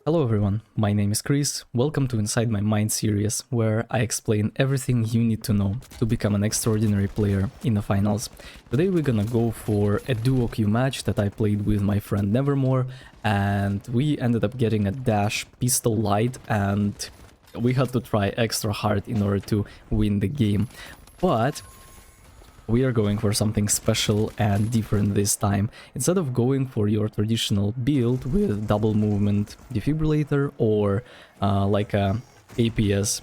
Hello everyone, my name is Chris. Welcome to Inside My Mind series, where I explain everything you need to know to become an extraordinary player in the finals. Today we're gonna go for a duo queue match that I played with my friend Nevermore, and we ended up getting a dash pistol light, and we had to try extra hard in order to win the game. But we are going for something special and different this time. Instead of going for your traditional build with double movement defibrillator or like a APS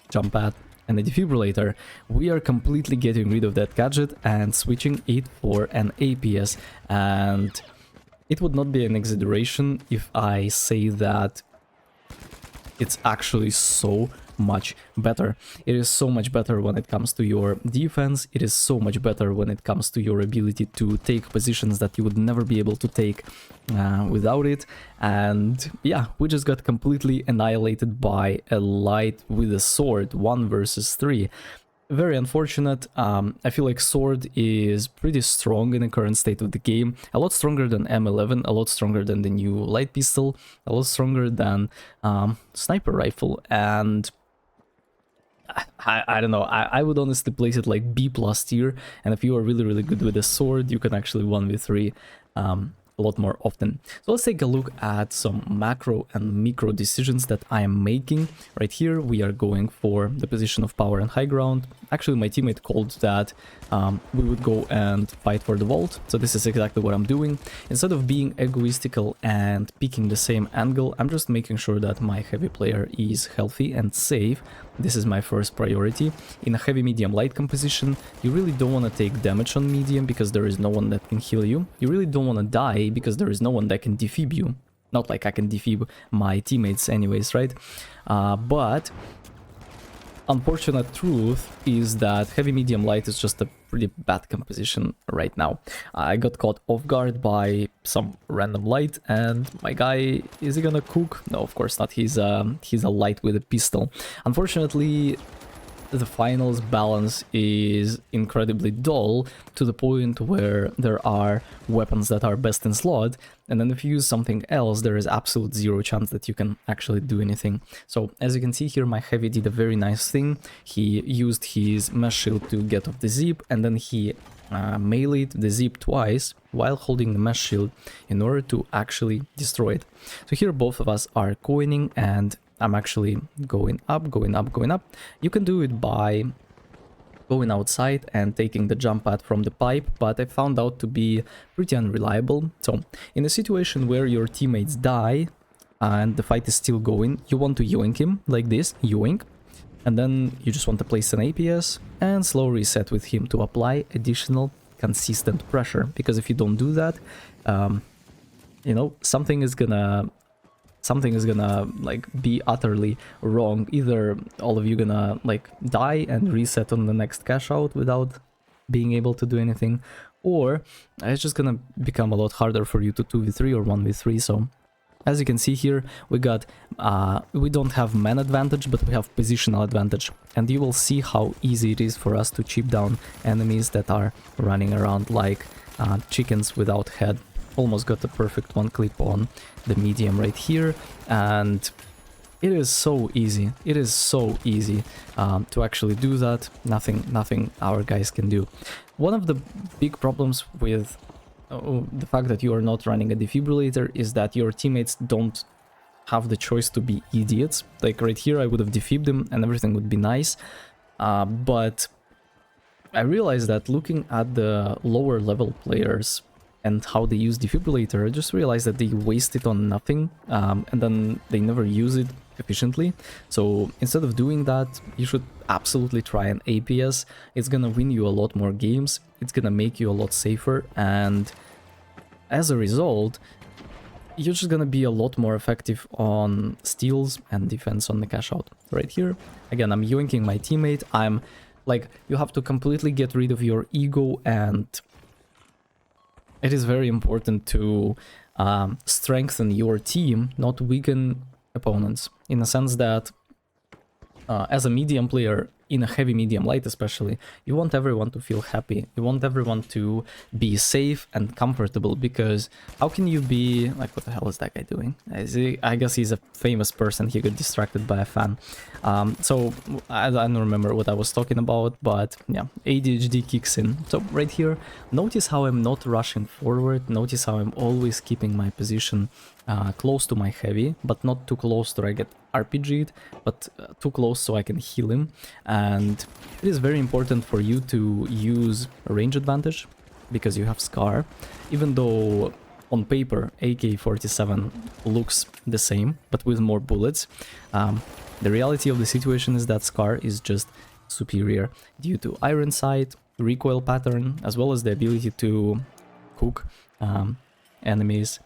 jump pad and a defibrillator, we are completely getting rid of that gadget and switching it for an APS. And it would not be an exaggeration if I say that it's actually so much better. It is so much better when it comes to your defense. It is so much better when it comes to your ability to take positions that you would never be able to take without it. And yeah, we just got completely annihilated by a light with a sword, 1 versus 3. Very unfortunate. I feel like sword is pretty strong in the current state of the game. A lot stronger than M11, a lot stronger than the new light pistol, a lot stronger than sniper rifle, and I don't know, I would honestly place it like B+ tier, and if you are really good with the sword, you can actually 1v3 a lot more often. So let's take a look at some macro and micro decisions that I am making. Right here we are going for the position of power and high ground. Actually my teammate called that we would go and fight for the vault, so this is exactly what I'm doing. Instead of being egoistical and picking the same angle, I'm just making sure that my heavy player is healthy and safe. This is my first priority. In a heavy medium light composition, you really don't want to take damage on medium because there is no one that can heal you. You really don't want to die because there is no one that can defib you. Not like I can defib my teammates anyways, right? But unfortunate truth is that heavy medium light is just a pretty bad composition right now. I got caught off guard by some random light, and my guy, is he gonna cook? No, of course not. He's a light with a pistol. Unfortunately, the finals balance is incredibly dull to the point where there are weapons that are best in slot, and then if you use something else, there is absolute zero chance that you can actually do anything. So as you can see here, my heavy did a very nice thing. He used his mesh shield to get off the zip, and then he meleeed the zip twice while holding the mesh shield in order to actually destroy it. So here both of us are coining, and I'm actually going up. You can do it by going outside and taking the jump pad from the pipe, but I found out to be pretty unreliable. So in a situation where your teammates die and the fight is still going, you want to yoink him like this, yoink, and then you just want to place an APS and slow reset with him to apply additional consistent pressure, because if you don't do that, you know, something is gonna like be utterly wrong. Either all of you gonna like die and reset on the next cash out without being able to do anything, or it's just gonna become a lot harder for you to 2v3 or 1v3. So as you can see here, we don't have man advantage, but we have positional advantage, and you will see how easy it is for us to chip down enemies that are running around like chickens without head. Almost got the perfect one clip on the medium right here, and it is so easy. It is so easy to actually do that. Nothing our guys can do. One of the big problems with the fact that you are not running a defibrillator is that your teammates don't have the choice to be idiots. Like right here, I would have defibbed them and everything would be nice, but I realized that looking at the lower level players and how they use defibrillator, I just realized that they waste it on nothing, and then they never use it efficiently. So instead of doing that, you should absolutely try an APS. It's gonna win you a lot more games, it's gonna make you a lot safer, and as a result, you're just gonna be a lot more effective on steals and defense on the cash out. Right here, again, I'm yoinking my teammate. I'm like, you have to completely get rid of your ego, and it is very important to strengthen your team, not weaken opponents, in the sense that as a medium player, in a heavy, medium, light especially, you want everyone to feel happy. You want everyone to be safe and comfortable, because how can you be like, what the hell is that guy doing? I guess he's a famous person. He got distracted by a fan. So I don't remember what I was talking about, but yeah, ADHD kicks in. So right here, notice how I'm not rushing forward. Notice how I'm always keeping my position close to my heavy, but not too close to I get RPG'd, but too close so I can heal him. And it is very important for you to use range advantage, because you have scar. Even though on paper AK-47 looks the same, but with more bullets, the reality of the situation is that scar is just superior due to iron sight, recoil pattern, as well as the ability to hook enemies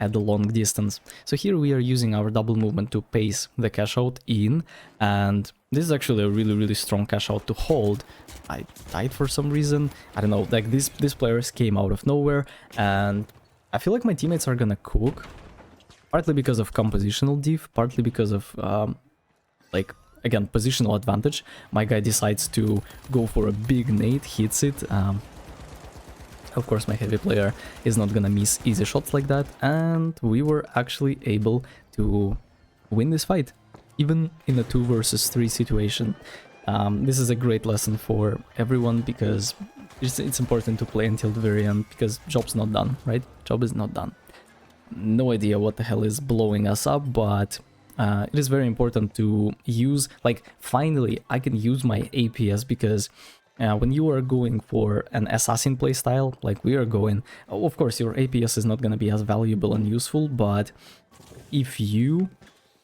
at the long distance. So here we are using our double movement to pace the cash out in, and this is actually a really strong cash out to hold. I died for some reason. I don't know, like these players came out of nowhere, and I feel like my teammates are gonna cook, partly because of compositional diff, partly because of like, again, positional advantage. My guy decides to go for a big nade, hits it. Of course, my heavy player is not gonna miss easy shots like that, and we were actually able to win this fight, even in a 2 versus 3 situation. This is a great lesson for everyone, because it's important to play until the very end, because job's not done, right? Job is not done. No idea what the hell is blowing us up, but it is very important to use, like, finally I can use my APS, because when you are going for an assassin playstyle, like we are going, of course your APS is not going to be as valuable and useful, but if you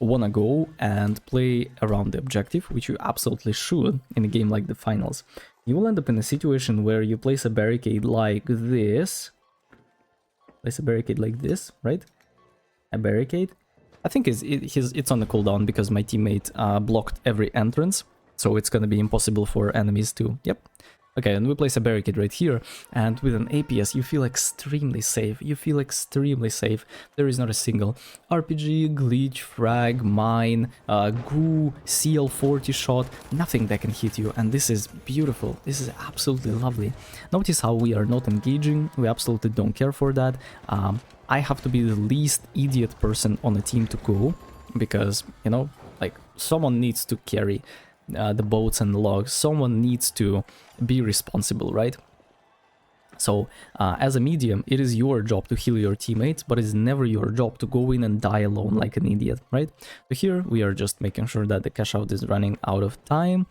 want to go and play around the objective, which you absolutely should in a game like the finals, you will end up in a situation where you place a barricade like this. Place a barricade like this, right? A barricade. I think it's on the cooldown because my teammate blocked every entrance. So it's gonna be impossible for enemies to... Yep. Okay, and we place a barricade right here, and with an APS you feel extremely safe. You feel extremely safe. There is not a single RPG, glitch, frag, mine, goo, CL40 shot, nothing that can hit you, and this is beautiful. This is absolutely lovely. Notice how we are not engaging. We absolutely don't care for that. I have to be the least idiot person on the team to go, because, you know, like, someone needs to carry the boats and the logs. Someone needs to be responsible, right? So as a medium, it is your job to heal your teammates, but it's never your job to go in and die alone like an idiot, right? So here we are just making sure that the cash out is running out of time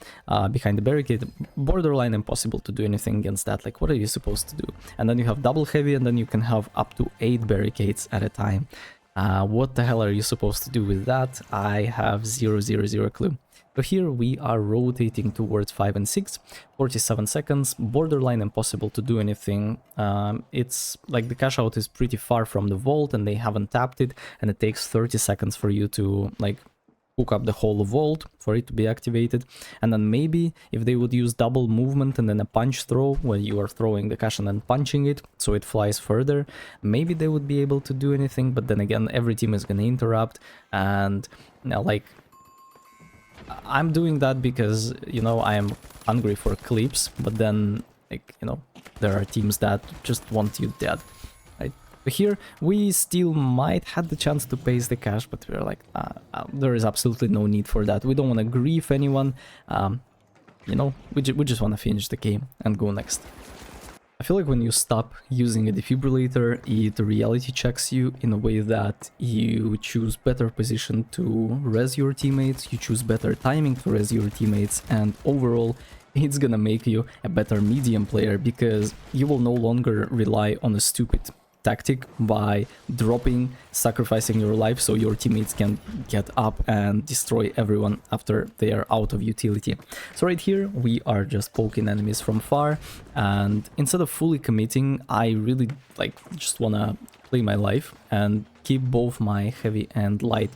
behind the barricade. Borderline impossible to do anything against that. Like, what are you supposed to do? And then you have double heavy, and then you can have up to 8 barricades at a time. What the hell are you supposed to do with that? I have zero clue. So here we are rotating towards 5 and 6, 47 seconds, borderline impossible to do anything. It's like the cash out is pretty far from the vault and they haven't tapped it, and it takes 30 seconds for you to like hook up the whole vault for it to be activated. And then maybe if they would use double movement and then a punch throw, where you are throwing the cash and then punching it so it flies further, maybe they would be able to do anything. But then again, every team is going to interrupt, and now, like, I'm doing that because, you know, I am hungry for clips, but then, like, you know, there are teams that just want you dead, right? But here we still might have the chance to pace the cash, but we're like, there is absolutely no need for that. We don't want to grief anyone, you know, we just want to finish the game and go next. I feel like when you stop using a defibrillator, it reality checks you in a way that you choose better position to res your teammates, you choose better timing to res your teammates, and overall it's gonna make you a better medium player, because you will no longer rely on a stupid tactic by dropping, sacrificing your life so your teammates can get up and destroy everyone after they are out of utility. So right here we are just poking enemies from far, and instead of fully committing, I really like just wanna play my life and keep both my heavy and light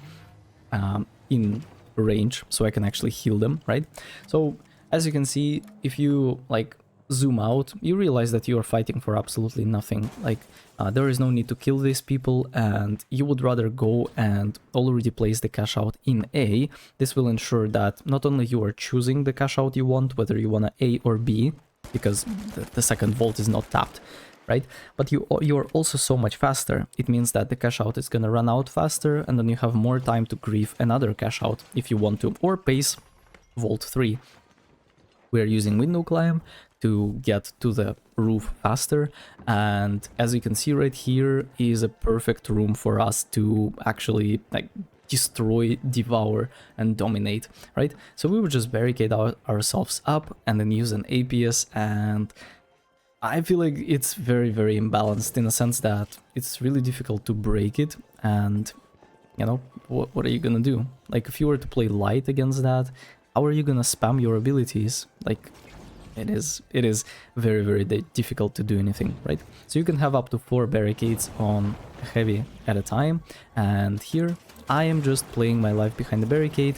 in range so I can actually heal them, right? So as you can see, if you like zoom out, you realize that you are fighting for absolutely nothing. Like, there is no need to kill these people, and you would rather go and already place the cash out in A. This will ensure that not only you are choosing the cash out you want, whether you want A or B, because the second vault is not tapped, right? But you are also so much faster. It means that the cash out is gonna run out faster, and then you have more time to grieve another cash out if you want to, or pace vault 3. We are using window climb to get to the roof faster, and as you can see right here is a perfect room for us to actually like destroy, devour, and dominate, right? So we would just barricade ourselves up and then use an APS, and I feel like it's very, very imbalanced in a sense that it's really difficult to break it, and you know, what are you gonna do? Like, if you were to play light against that, how are you gonna spam your abilities? Like, it is very, very difficult to do anything, right? So you can have up to 4 barricades on heavy at a time, and here I am just playing my life behind the barricade,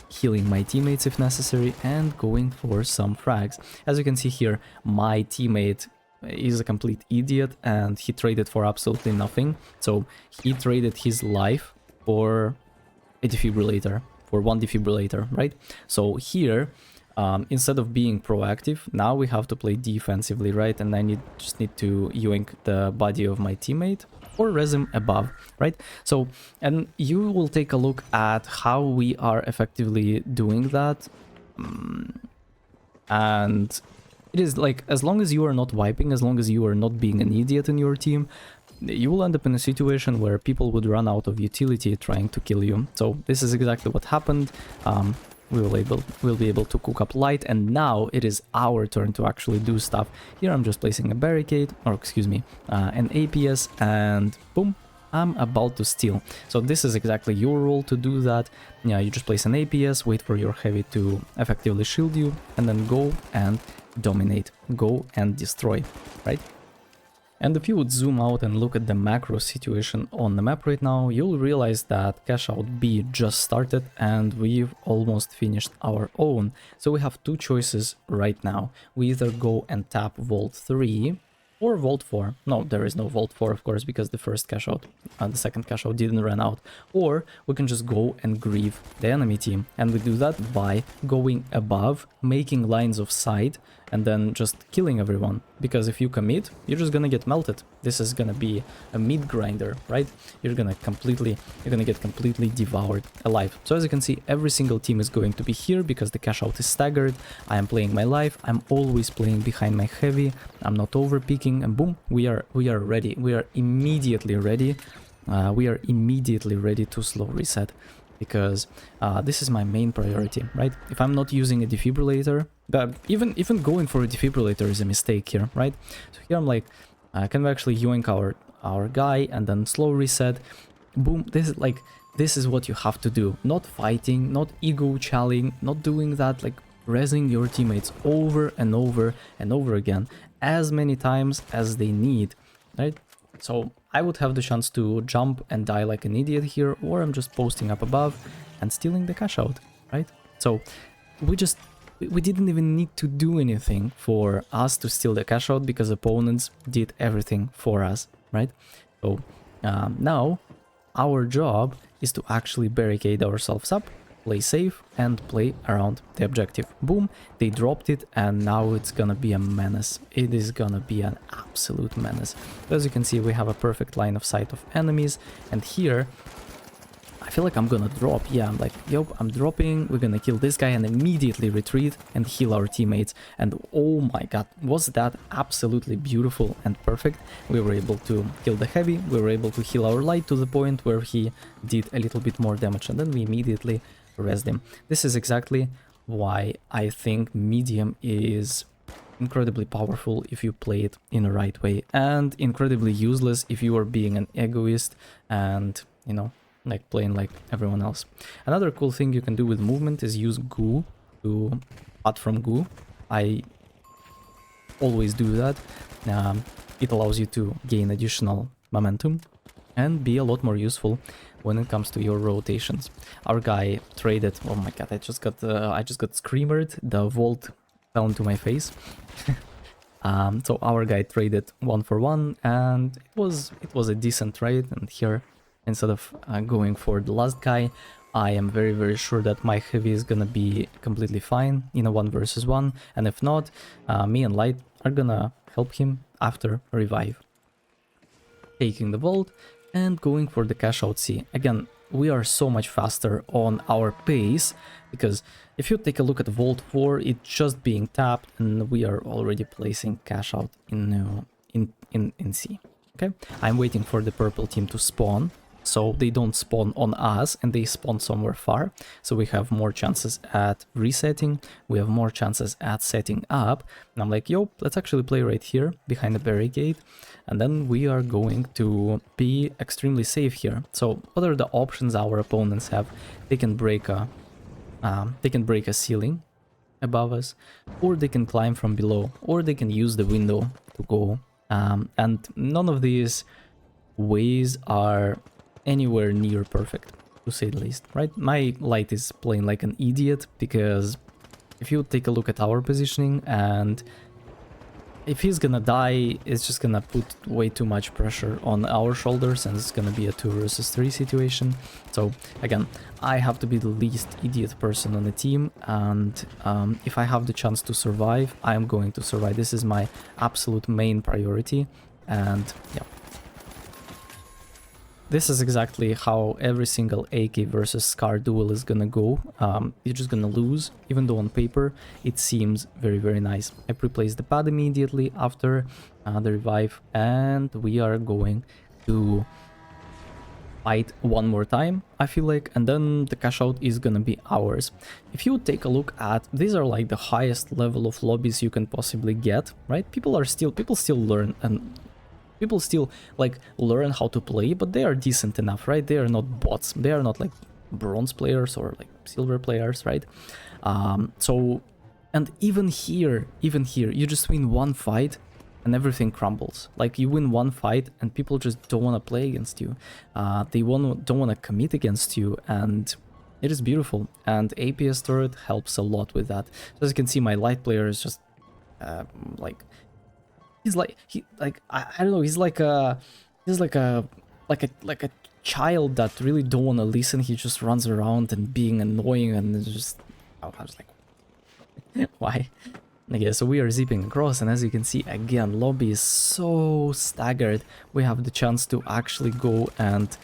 healing my teammates if necessary, and going for some frags. As you can see here, my teammate is a complete idiot and he traded for absolutely nothing. So he traded his life for a defibrillator, for 1 defibrillator, right? So here, instead of being proactive, now we have to play defensively, right? And I just need to yoink the body of my teammate or res him above, right? So, and you will take a look at how we are effectively doing that. And it is like, as long as you are not wiping, as long as you are not being an idiot in your team, you will end up in a situation where people would run out of utility trying to kill you. So this is exactly what happened. We'll be able to cook up light, and now it is our turn to actually do stuff. Here I'm just placing a barricade, or excuse me, an APS, and boom, I'm about to steal. So this is exactly your role to do that. Yeah, you just place an APS, wait for your heavy to effectively shield you, and then go and dominate, go and destroy, right? And if you would zoom out and look at the macro situation on the map right now, you'll realize that cash out B just started and we've almost finished our own. So we have 2 choices right now. We either go and tap Vault 3 or Vault 4. No, there is no Vault 4, of course, because the first cash out, the second cash out didn't run out. Or we can just go and grieve the enemy team. And we do that by going above, making lines of sight, and then just killing everyone. Because if you commit, you're just gonna get melted. This is gonna be a meat grinder, right? You're gonna get completely devoured alive. So as you can see, every single team is going to be here because the cash out is staggered. I am playing my life. I'm always playing behind my heavy. I'm not over peeking, and boom, we are ready. We are immediately ready. To slow reset, because this is my main priority, right? If I'm not using a defibrillator, but even going for a defibrillator is a mistake here, right? So here I'm like, can we actually yoink our guy and then slow reset? Boom. This is what you have to do. Not fighting, not ego challing, not doing that, like resing your teammates over and over and over again as many times as they need, right? So I would have the chance to jump and die like an idiot here, or I'm just posting up above and stealing the cash out, right? So we didn't even need to do anything for us to steal the cash out because opponents did everything for us, right? So now our job is to actually barricade ourselves up, play safe, and play around the objective. Boom, they dropped it, and now it's gonna be a menace. It is gonna be an absolute menace. As you can see, we have a perfect line of sight of enemies, and here I feel like I'm gonna drop. Yeah, I'm like, yo, I'm dropping, we're gonna kill this guy and immediately retreat and heal our teammates. And oh my god, was that absolutely beautiful and perfect. We were able to kill the heavy, we were able to heal our light to the point where he did a little bit more damage, and then we immediately rest him. This is exactly why I think medium is incredibly powerful if you play it in the right way, and incredibly useless if you are being an egoist and, you know, like playing like everyone else. Another cool thing you can do with movement is use goo to cut from goo. I always do that. It allows you to gain additional momentum and be a lot more useful when it comes to your rotations. Our guy traded. Oh my god! I just got screamered. The vault fell into my face. So our guy traded 1 for 1, and it was a decent trade. And here, instead of going for the last guy, I am very sure that my heavy is gonna be completely fine in a 1 versus 1, and if not, me and Light are gonna help him after revive. Taking the vault and going for the cash out C. Again, we are so much faster on our pace, because if you take a look at Vault 4, it's just being tapped and we are already placing cash out in C. Okay, I'm waiting for the purple team to spawn, so they don't spawn on us and they spawn somewhere far, so we have more chances at resetting, we have more chances at setting up. And I'm like, yo, let's actually play right here behind the barricade, and then we are going to be extremely safe here. So what are the options our opponents have? They can break a ceiling above us, or they can climb from below, or they can use the window to go, and none of these ways are anywhere near perfect, to say the least, right? My Light is playing like an idiot, because if you take a look at our positioning, and if he's gonna die, it's just gonna put way too much pressure on our shoulders, and it's gonna be a 2 versus 3 situation. So again, I have to be the least idiot person on the team, and if I have the chance to survive, I am going to survive. This is my absolute main priority, and yeah. This is exactly how every single AK versus Scar duel is gonna go. You're just gonna lose, even though on paper it seems very nice. I pre-placed the pad immediately after the revive, and we are going to fight one more time, I feel like, and then the cash out is gonna be ours. If you take a look at, these are like the highest level of lobbies you can possibly get, right? People still learn, and people still like learn how to play, but they are decent enough, right? They are not bots, they are not like bronze players or like silver players, right? So, and even here, you just win one fight and everything crumbles. Like, you win one fight and people just don't want to play against you. They don't want to commit against you, and it is beautiful. And APS turret helps a lot with that. So as you can see, my Light player is just like, he's like, I don't know, he's like a child that really don't want to listen. He just runs around and being annoying, and it's just, I was like, why? Okay, so we are zipping across, and as you can see, again, lobby is so staggered. We have the chance to actually go and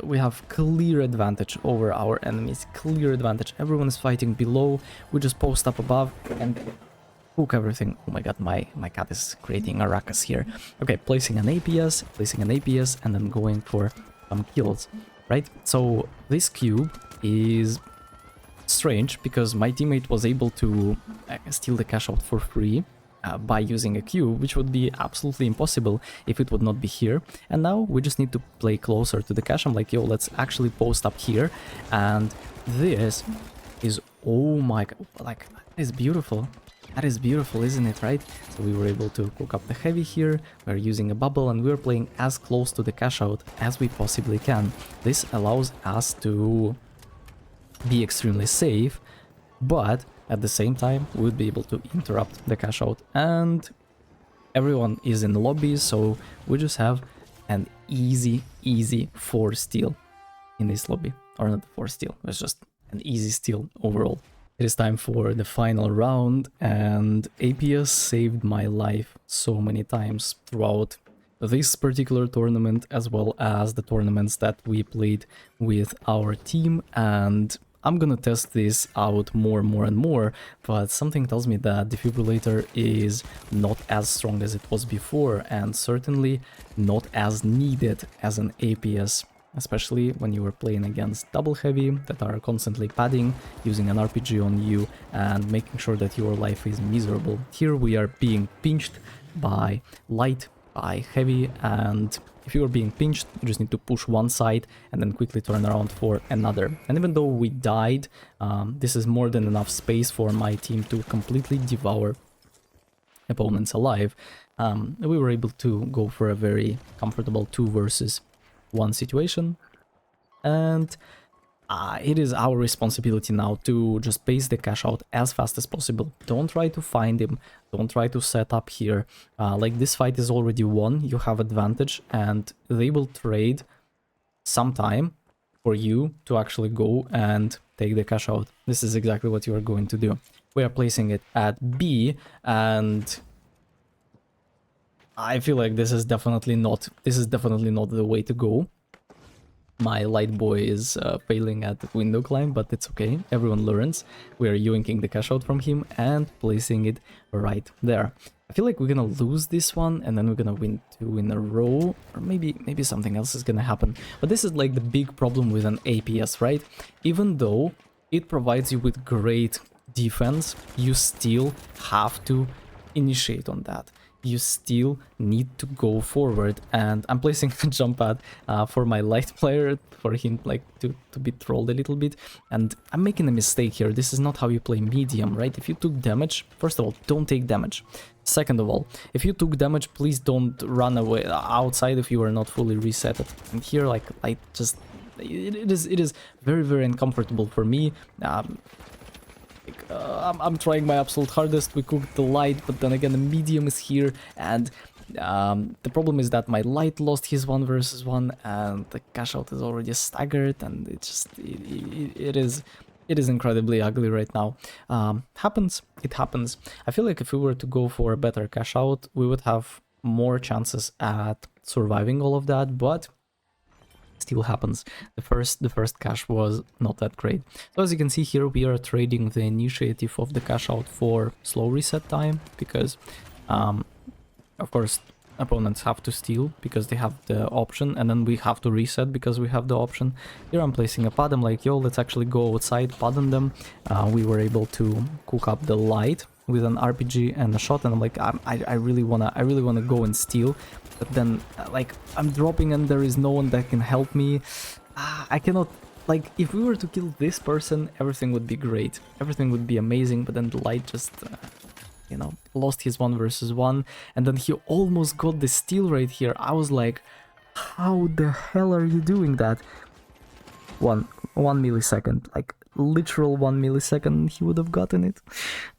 we have clear advantage over our enemies, clear advantage. Everyone is fighting below, we just post up above and hook everything. Oh my god, my cat is creating a ruckus here. Okay, placing an APS, and then going for some kills, right? So this cube is strange, because my teammate was able to steal the cash out for free by using a cube, which would be absolutely impossible if it would not be here. And now we just need to play closer to the cache. I'm like, yo, let's actually post up here, and this is, oh my god, like, that is beautiful. That is beautiful, isn't it, right? So we were able to cook up the heavy here, we're using a bubble, and we're playing as close to the cache out as we possibly can. This allows us to be extremely safe, but at the same time we would be able to interrupt the cache out, and everyone is in the lobby, so we just have an easy 4 steal in this lobby. Or not 4 steal, it's just an easy steal overall. It is time for the final round, and APS saved my life so many times throughout this particular tournament, as well as the tournaments that we played with our team. And I'm gonna test this out more and more, but something tells me that defibrillator is not as strong as it was before, and certainly not as needed as an APS. Especially when you are playing against double heavy that are constantly padding, using an RPG on you, and making sure that your life is miserable. Here we are being pinched by Light, by heavy, and if you are being pinched, you just need to push one side and then quickly turn around for another. And even though we died, this is more than enough space for my team to completely devour opponents alive. We were able to go for a very comfortable 2 versus 1 situation, and it is our responsibility now to just pace the cash out as fast as possible. Don't try to find him, don't try to set up here. Like, this fight is already won, you have advantage, and they will trade some time for you to actually go and take the cash out. This is exactly what you are going to do. We are placing it at B, and I feel like this is definitely not the way to go. My light boy is failing at window climb, but it's okay. Everyone learns. We are yoinking the cash out from him and placing it right there. I feel like we're gonna lose this one, and then we're gonna win 2 in a row, or maybe something else is gonna happen. But this is like the big problem with an APS, right? Even though it provides you with great defense, you still have to initiate on that. You still need to go forward, and I'm placing a jump pad for my light player, for him like to be trolled a little bit. And I'm making a mistake here. This is not how you play medium, right? If you took damage, first of all, don't take damage. Second of all, if you took damage, please don't run away outside if you are not fully resetted. And here, like, I just it is very uncomfortable for me. I'm trying my absolute hardest. We cooked the light, but then again the medium is here, and the problem is that my light lost his 1 versus 1, and the cash out is already staggered, and it is incredibly ugly right now. It happens. I feel like if we were to go for a better cash out, we would have more chances at surviving all of that, but still happens. The first cash was not that great. So as you can see here, we are trading the initiative of the cash out for slow reset time, because of course opponents have to steal because they have the option, and then we have to reset because we have the option. Here I'm placing a pad. I'm like, yo, let's actually go outside, pardon them. We were able to cook up the light with an RPG and a shot, and I'm like, I really wanna go and steal, but then like I'm dropping and there is no one that can help me. I cannot, like, if we were to kill this person, everything would be great, everything would be amazing, but then the light just you know, lost his 1 versus 1, and then he almost got the steal right here. I was like, how the hell are you doing that? One millisecond, like literal 1 millisecond, he would have gotten it.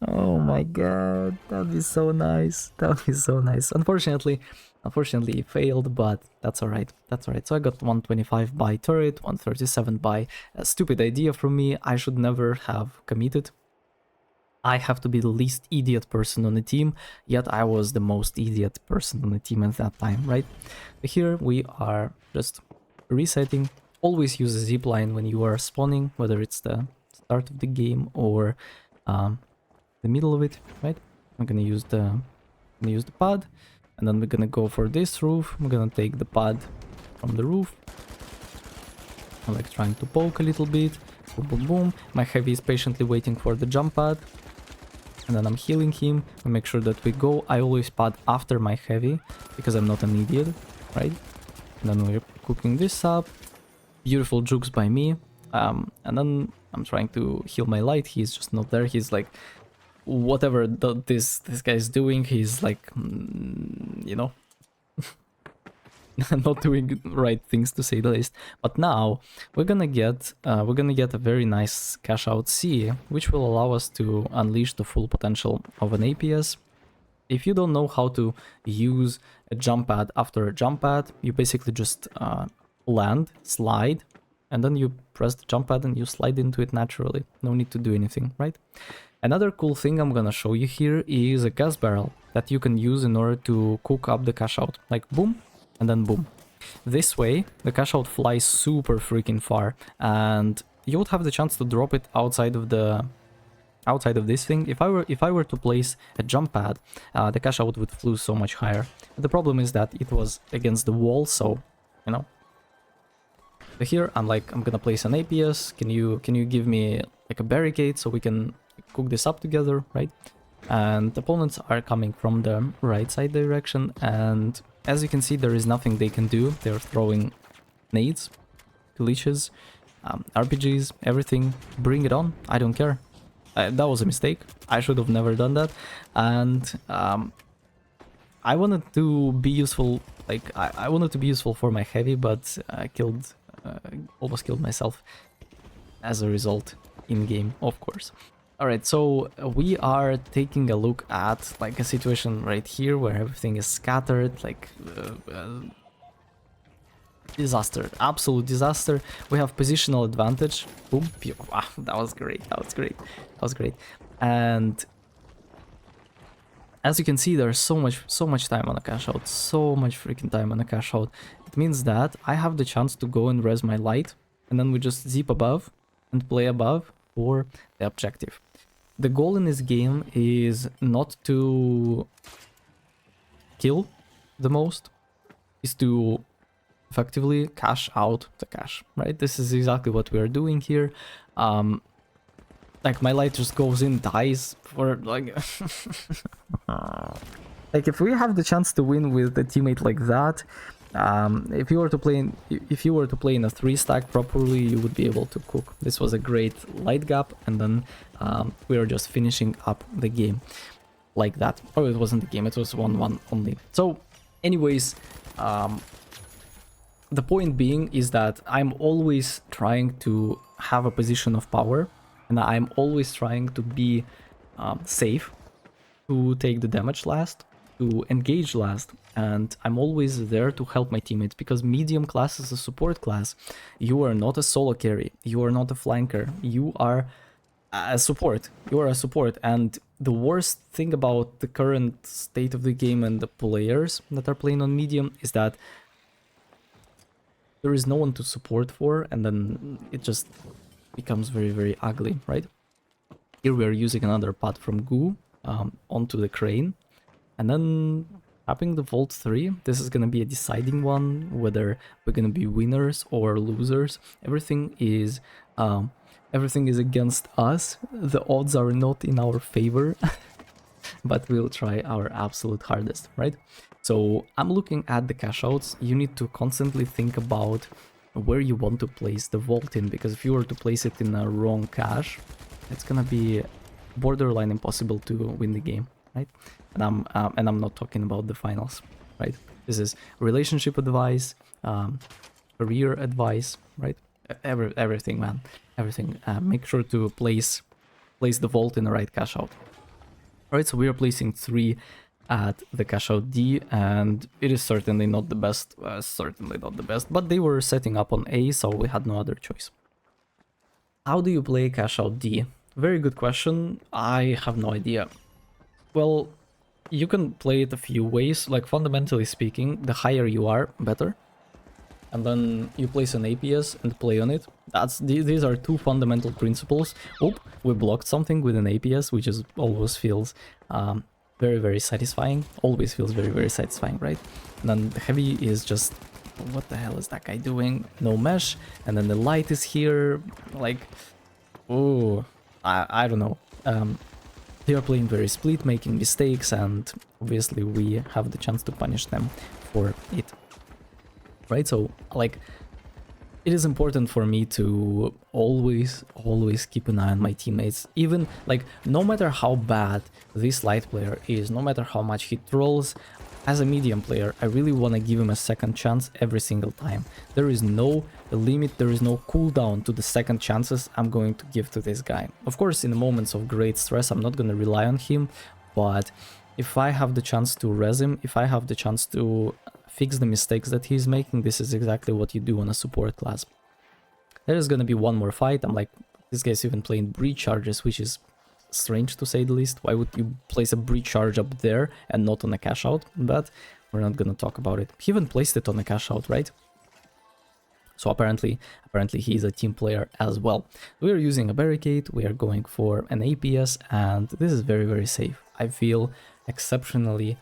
Oh my god, that'd be so nice. That'd be so nice. Unfortunately it failed, but that's alright. That's alright. So I got 125 by turret, 137 by a stupid idea from me. I should never have committed. I have to be the least idiot person on the team, yet I was the most idiot person on the team at that time, right? But here we are just resetting. Always use a zipline when you are spawning, whether it's the start of the game or the middle of it, right? I'm gonna use the pad, and then we're gonna go for this roof. I'm gonna take the pad from the roof. I'm like trying to poke a little bit. Boom, boom, boom. My heavy is patiently waiting for the jump pad. And then I'm healing him. We make sure that we go. I always pad after my heavy, because I'm not an idiot, right? And then we're cooking this up. Beautiful jukes by me. And then I'm trying to heal my light. He's just not there. He's like, whatever this guy is doing, he's like, you know, not doing right things, to say the least. But now we're gonna get a very nice cash out C, which will allow us to unleash the full potential of an APS. If you don't know how to use a jump pad after a jump pad, you basically just land, slide, and then you press the jump pad and you slide into it naturally. No need to do anything, right? Another cool thing I'm gonna show you here is a gas barrel that you can use in order to cook up the cash out. Like boom, and then boom. This way, the cash out flies super freaking far, and you would have the chance to drop it outside of this thing. If I were to place a jump pad, the cash out would flew so much higher. But the problem is that it was against the wall, so you know. So here I'm gonna place an APS. Can you give me like a barricade so we can cook this up together, right? And opponents are coming from the right side direction, and as you can see, there is nothing they can do. They're throwing nades, glitches, RPGs, everything. Bring it on. I don't care. That was a mistake. I should have never done that. And I wanted to be useful. Like I wanted to be useful for my heavy, but I almost killed myself. as a result in game, of course. All right, so we are taking a look at like a situation right here where everything is scattered, like disaster, absolute disaster. We have positional advantage. Boom, wow, that was great, that was great, that was great. And as you can see, there's so much time on a cash out, so much freaking time on a cash out. It means that I have the chance to go and res my light, and then we just zip above and play above for the objective. The goal in this game is not to kill the most, is to effectively cash out the cash, right? This is exactly what we are doing here. Like my light just goes in, dies for like like if we have the chance to win with a teammate like that, if you were to play in a 3-stack properly, you would be able to cook. This was a great light gap, and then we are just finishing up the game like that. Oh, it wasn't the game, it was 1-1 only. So anyways, the point being is that I'm always trying to have a position of power, and I'm always trying to be safe, to take the damage last, to engage last, and I'm always there to help my teammates, because medium class is a support class. You are not a solo carry, you are not a flanker, you are a support. You are a support, and the worst thing about the current state of the game and the players that are playing on medium is that there is no one to support for, and then it just becomes very ugly, right? Here we are using another pot from Goo onto the crane, and then tapping the Vault 3. This is gonna be a deciding one, whether we're gonna be winners or losers. Everything is against us. The odds are not in our favor, but we'll try our absolute hardest, right? So I'm looking at the cash outs. You need to constantly think about where you want to place the vault in, because if you were to place it in a wrong cache, it's gonna be borderline impossible to win the game, right? And I'm not talking about the finals, right? This is relationship advice, career advice, right? Everything, man, everything. Make sure to place the vault in the right cache out. All right, so we are placing 3 at the cash out D, and it is certainly not the best, but they were setting up on A, so we had no other choice. How do you play cash out D? Very good question. I have no idea. Well, you can play it a few ways. Like, fundamentally speaking, the higher you are, better. And then you place an APS and play on it. These are 2 fundamental principles. Oh, we blocked something with an APS, which is always feels very satisfying. Always feels very satisfying, right? And then the heavy is just, what the hell is that guy doing? No mesh. And then the light is here, like, oh, I don't know. They are playing very split, making mistakes, and obviously we have the chance to punish them for it. Right, so like it is important for me to always keep an eye on my teammates, even like no matter how bad this light player is, no matter how much he trolls. As a medium player, I really want to give him a second chance every single time. There is no limit, there is no cooldown to the second chances I'm going to give to this guy. Of course, in the moments of great stress, I'm not going to rely on him, but if I have the chance to res him, if I have the chance to fix the mistakes that he's making, this is exactly what you do on a support class. There is gonna be one more fight. I'm like, this guy's even playing breach charges, which is strange to say the least. Why would you place a breach charge up there and not on a cash out? But we're not gonna talk about it. He even placed it on a cash out, right? So apparently he's a team player as well. We are using a barricade, we are going for an APS, and this is very safe. I feel exceptionally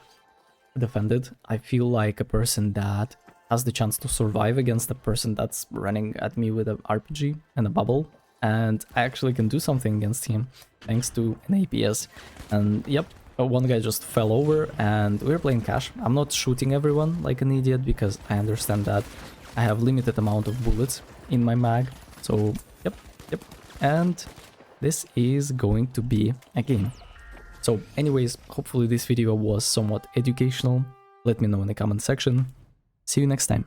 defended. I feel like a person that has the chance to survive against a person that's running at me with an RPG and a bubble, and I actually can do something against him thanks to an APS. And yep, one guy just fell over, and we're playing cash. I'm not shooting everyone like an idiot because I understand that I have limited amount of bullets in my mag. So yep, and this is going to be a game. So anyways, hopefully this video was somewhat educational. Let me know in the comment section. See you next time.